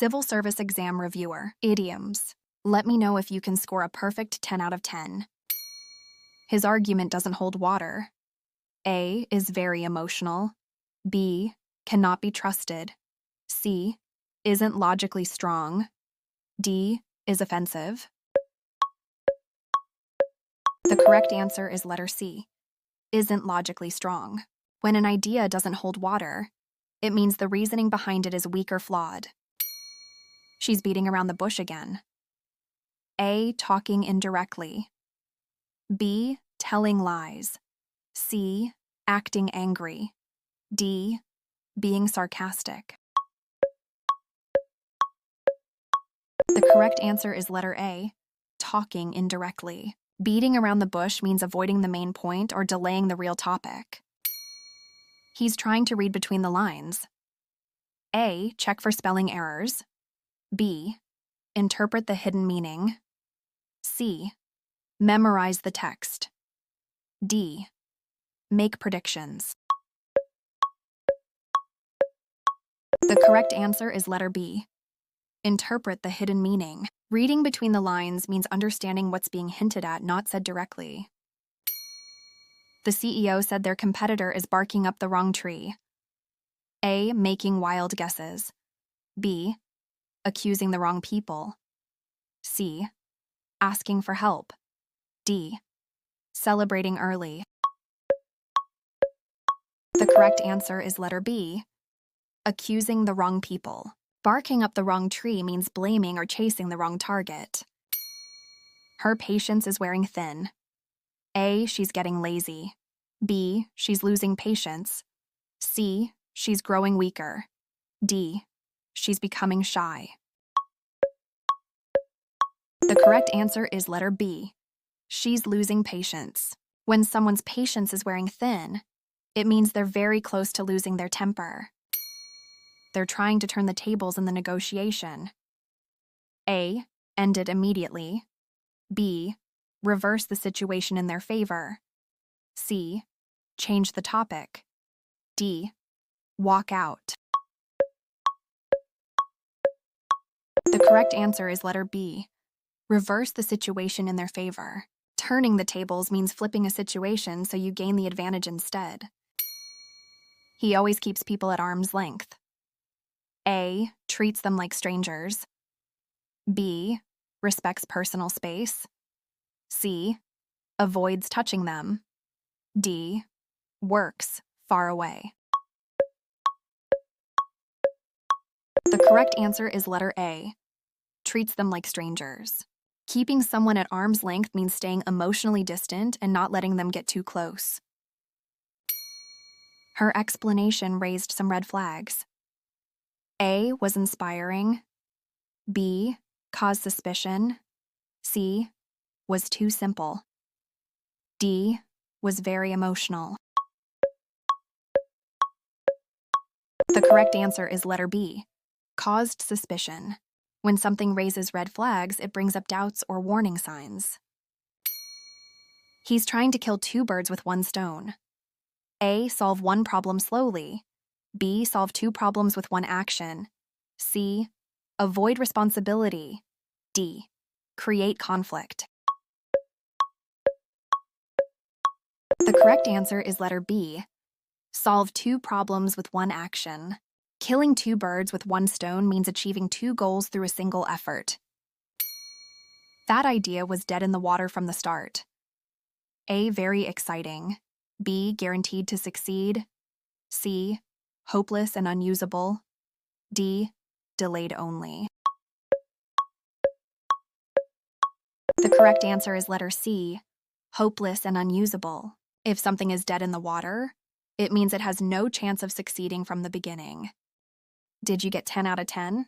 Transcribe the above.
Civil Service Exam Reviewer, Idioms. Let me know if you can score a perfect 10 out of 10. His argument doesn't hold water. A is very emotional. B cannot be trusted. C isn't logically strong. D is offensive. The correct answer is letter C, isn't logically strong. When an idea doesn't hold water, it means the reasoning behind it is weak or flawed. She's beating around the bush again. A, talking indirectly. B, telling lies. C, acting angry. D, being sarcastic. The correct answer is letter A, talking indirectly. Beating around the bush means avoiding the main point or delaying the real topic. He's trying to read between the lines. A, check for spelling errors. B, interpret the hidden meaning. C, memorize the text. D, make predictions. The correct answer is letter B, interpret the hidden meaning. Reading between the lines means understanding what's being hinted at, not said directly. The CEO said their competitor is barking up the wrong tree. A, making wild guesses. B, accusing the wrong people. C, asking for help. D, celebrating early. The correct answer is letter B, accusing the wrong people. Barking up the wrong tree means blaming or chasing the wrong target. Her patience is wearing thin. A, she's getting lazy. B, she's losing patience. C, she's growing weaker. D, she's becoming shy. The correct answer is letter B, she's losing patience. When someone's patience is wearing thin, it means they're very close to losing their temper. They're trying to turn the tables in the negotiation. A, end it immediately. B, reverse the situation in their favor. C, change the topic. D, walk out. The correct answer is letter B, reverse the situation in their favor. Turning the tables means flipping a situation so you gain the advantage instead. He always keeps people at arm's length. A, treats them like strangers. B, respects personal space. C, avoids touching them. D, works far away. The correct answer is letter A, treats them like strangers. Keeping someone at arm's length means staying emotionally distant and not letting them get too close. Her explanation raised some red flags. A, was inspiring. B, caused suspicion. C, was too simple. D, was very emotional. The correct answer is letter B, caused suspicion. When something raises red flags, it brings up doubts or warning signs. He's trying to kill two birds with one stone. A, solve one problem slowly. B, solve two problems with one action. C, avoid responsibility. D, create conflict. The correct answer is letter B, solve two problems with one action. Killing two birds with one stone means achieving two goals through a single effort. That idea was dead in the water from the start. A, very exciting. B, guaranteed to succeed. C, hopeless and unusable. D, delayed only. The correct answer is letter C, hopeless and unusable. If something is dead in the water, it means it has no chance of succeeding from the beginning. Did you get 10 out of 10?